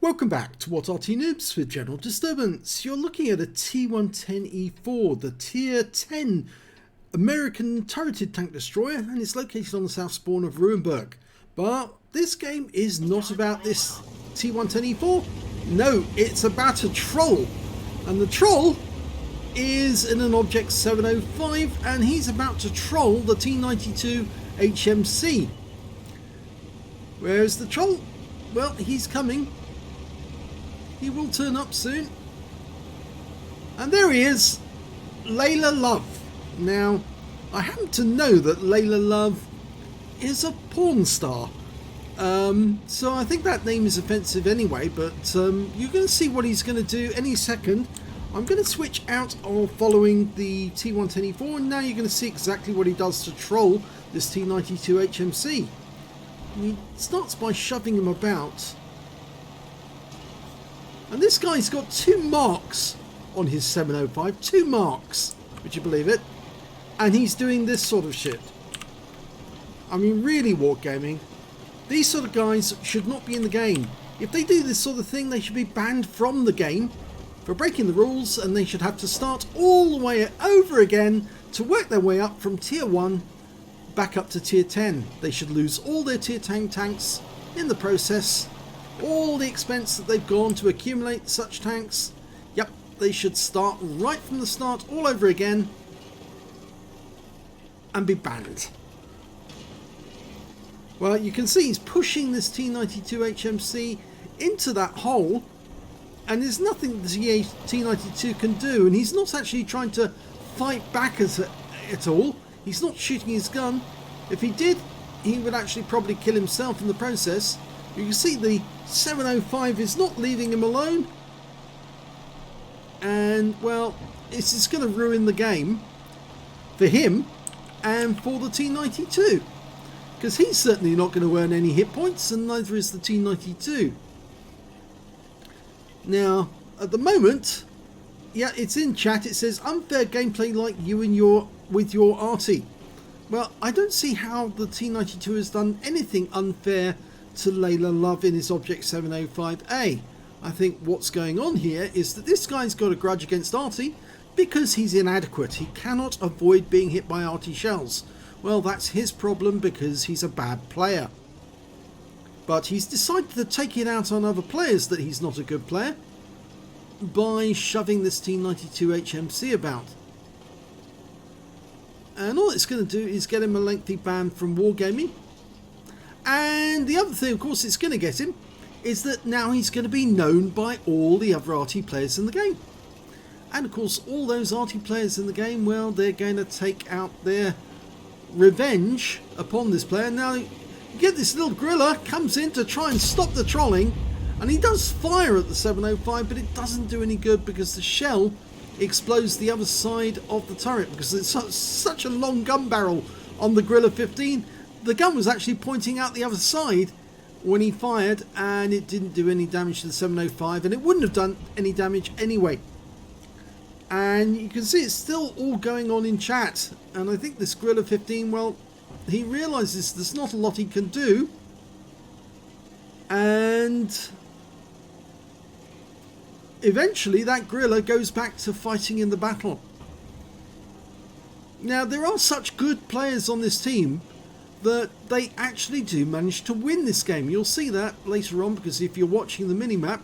Welcome back to What Arty Noobs with General Disturbance. You're looking at a T110E4, the Tier 10 American turreted tank destroyer, and it's located on the south spawn of Ruinberg. But this game is not about this T110E4. No, it's about a troll. And the troll is in an Object 705, and he's about to troll the T92 HMC. Where's the troll? Well, he's coming. He will turn up soon. And there he is, Layla Love. Now, I happen to know that Layla Love is a porn star. So I think that name is offensive anyway, but you're going to see what he's going to do any second. I'm going to switch out of following the T110E4, and now you're going to see exactly what he does to troll this T92 HMC. He starts by shoving him about. And this guy's got 2 marks on his 705. 2 marks. Would you believe it? And he's doing this sort of shit. I mean, really, Wargaming. These sort of guys should not be in the game. If they do this sort of thing, they should be banned from the game for breaking the rules, and they should have to start all the way over again to work their way up from Tier 1 back up to Tier 10. They should lose all their Tier 10 tanks in the process. All the expense that they've gone to accumulate such tanks. Yep, they should start right from the start all over again and be banned. Well, you can see he's pushing this T92 HMC into that hole, and there's nothing the T92 can do, and he's not actually trying to fight back at all. He's not shooting his gun. If he did, he would actually probably kill himself in the process. You can see the 705 is not leaving him alone. And, well, it's just going to ruin the game for him and for the T92. Because he's certainly not going to earn any hit points, and neither is the T92. Now, at the moment, yeah, it's in chat. It says, unfair gameplay like you and with your Arty. Well, I don't see how the T92 has done anything unfair to Layla Love in his Object 705A. I think what's going on here is that this guy's got a grudge against Arty because he's inadequate. He cannot avoid being hit by Arty shells. Well, that's his problem because he's a bad player. But he's decided to take it out on other players that he's not a good player by shoving this T92 HMC about. And all it's going to do is get him a lengthy ban from Wargaming. And the other thing, of course, it's going to get him is that now he's going to be known by all the other Arty players in the game. And of course, all those Arty players in the game, well, they're going to take out their revenge upon this player. Now, you get this little griller, comes in to try and stop the trolling, and he does fire at the 705, but it doesn't do any good because the shell explodes the other side of the turret because it's such a long gun barrel on the Griller 15. The gun was actually pointing out the other side when he fired, and it didn't do any damage to the 705, and it wouldn't have done any damage anyway. And you can see it's still all going on in chat, and I think this Griller 15, well, he realises there's not a lot he can do, and eventually that Griller goes back to fighting in the battle. Now, there are such good players on this team that they actually do manage to win this game. You'll see that later on, because if you're watching the minimap,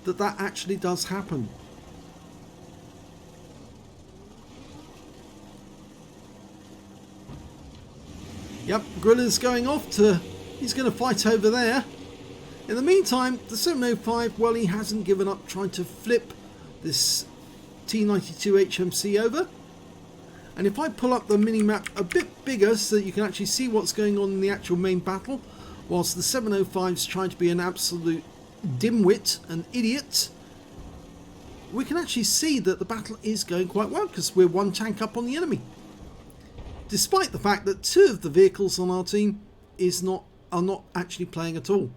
that actually does happen. Yep, Griller's going off to... he's going to fight over there. In the meantime, the 705, well, he hasn't given up trying to flip this T92 HMC over. And if I pull up the mini-map a bit bigger so that you can actually see what's going on in the actual main battle, whilst the 705's trying to be an absolute dimwit, an idiot, we can actually see that the battle is going quite well because we're 1 tank up on the enemy. Despite the fact that 2 of the vehicles on our team are not actually playing at all.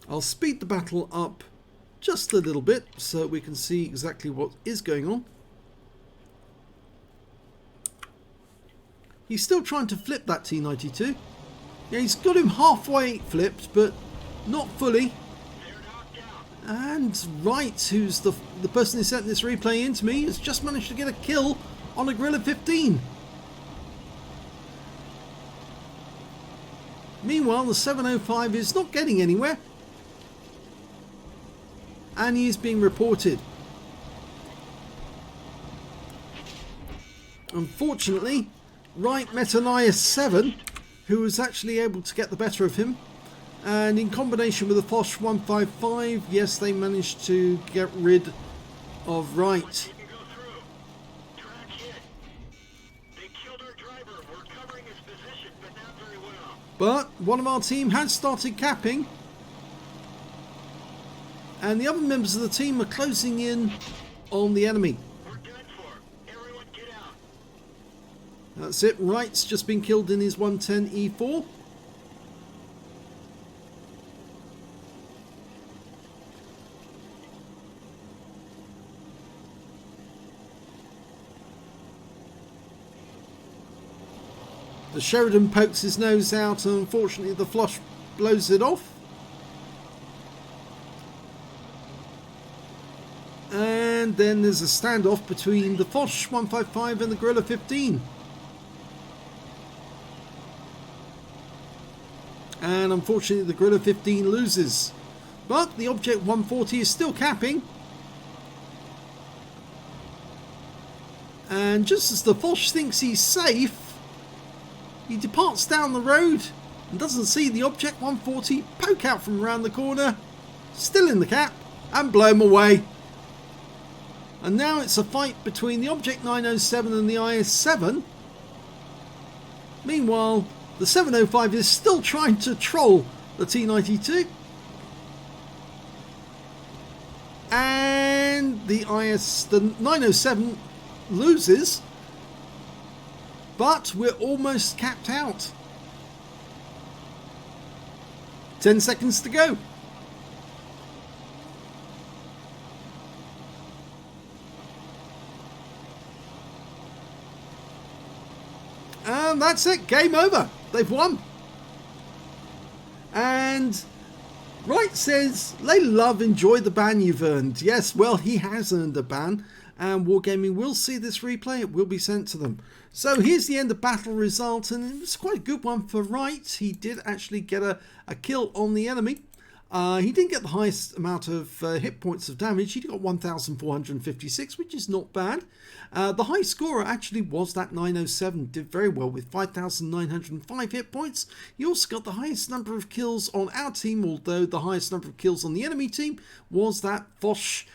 I'll speed the battle up just a little bit so we can see exactly what is going on. He's still trying to flip that T92. Yeah, he's got him halfway flipped, but not fully. And Wright, who's the person who sent this replay into me, has just managed to get a kill on a Gorilla 15. Meanwhile, the 705 is not getting anywhere. And he is being reported. Unfortunately, Wright met an IS-7 who was actually able to get the better of him. And in combination with the Foch 155, yes, they managed to get rid of Wright. But one of our team has started capping. And the other members of the team are closing in on the enemy. That's it. Wright's just been killed in his 110 E4. The Sheridan pokes his nose out and unfortunately the flush blows it off. And then there's a standoff between the Foch 155 and the Gorilla 15. And unfortunately the Gorilla 15 loses. But the Object 140 is still capping. And just as the Foch thinks he's safe, he departs down the road and doesn't see the Object 140 poke out from around the corner, still in the cap, and blow him away. And now it's a fight between the Object 907 and the IS-7. Meanwhile, the 705 is still trying to troll the T92. And the 907 loses. But we're almost capped out. 10 seconds to go. And that's it. Game over. They've won. And Wright says, "Layla Love, enjoy the ban you've earned." Yes, well, he has earned a ban. And Wargaming will see this replay. It will be sent to them. So here's the end of battle result, and it was quite a good one for Wright. He did actually get a kill on the enemy. He didn't get the highest amount of hit points of damage. He got 1,456, which is not bad. The high scorer actually was that 907. Did very well with 5,905 hit points. He also got the highest number of kills on our team, although the highest number of kills on the enemy team was that Foch.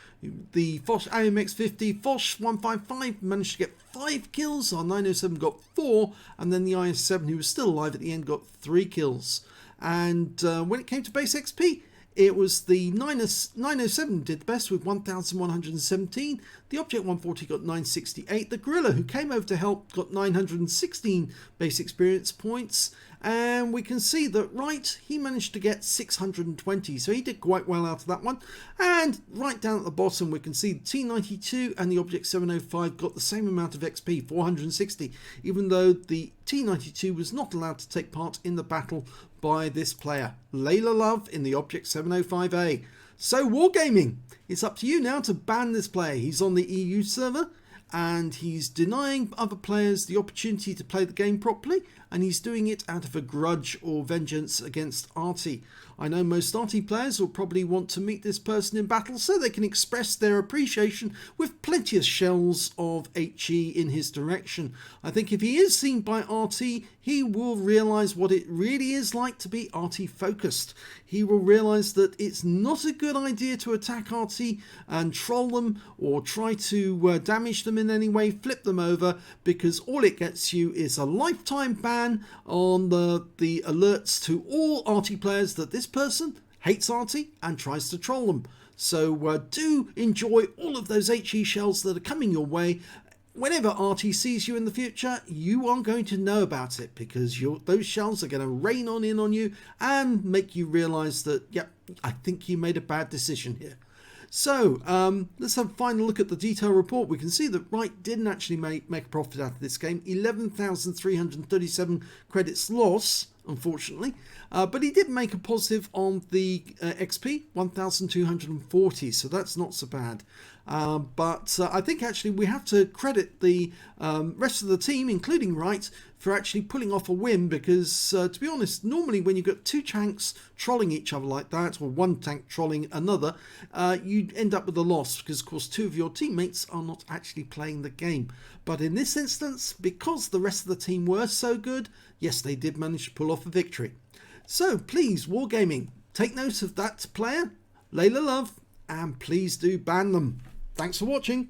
The Foch AMX50 Foch 155 managed to get 5 kills. Our 907 got 4, and then the IS-7, who was still alive at the end, got 3 kills. And when it came to base XP, it was the 907 did the best with 1,117. The Object 140 got 968. The Gorilla, who came over to help, got 916 base experience points. And we can see that Wright, he managed to get 620, so he did quite well out of that one. And right down at the bottom we can see the T92 and the Object 705 got the same amount of XP, 460, even though the T92 was not allowed to take part in the battle by this player, Layla Love, in the Object 705A. So Wargaming, it's up to you now to ban this player. He's on the EU server, and he's denying other players the opportunity to play the game properly, and he's doing it out of a grudge or vengeance against Arty. I know most Arty players will probably want to meet this person in battle so they can express their appreciation with plenty of shells of HE in his direction. I think if he is seen by Arty, he will realise what it really is like to be Arty focused. He will realise that it's not a good idea to attack Arty and troll them or try to damage them in any way, flip them over, because all it gets you is a lifetime ban on the alerts to all Arty players that this person hates Arty and tries to troll them. So do enjoy all of those HE shells that are coming your way. Whenever Arty sees you in the future, you are going to know about it, because those shells are going to rain in on you and make you realise that, yep, I think you made a bad decision here. So let's have a final look at the detail report. We can see that Reight didn't actually make a profit out of this game. 11,337 credits loss, unfortunately. But he did make a positive on the XP, 1,240, so that's not so bad. But I think actually we have to credit the rest of the team, including Reight, for actually pulling off a win, because to be honest, normally when you've got two tanks trolling each other like that, or one tank trolling another, you end up with a loss, because of course two of your teammates are not actually playing the game. But in this instance, because the rest of the team were so good, yes, they did manage to pull off a victory. So please, Wargaming, take note of that player, Layla Love, and please do ban them. Thanks for watching.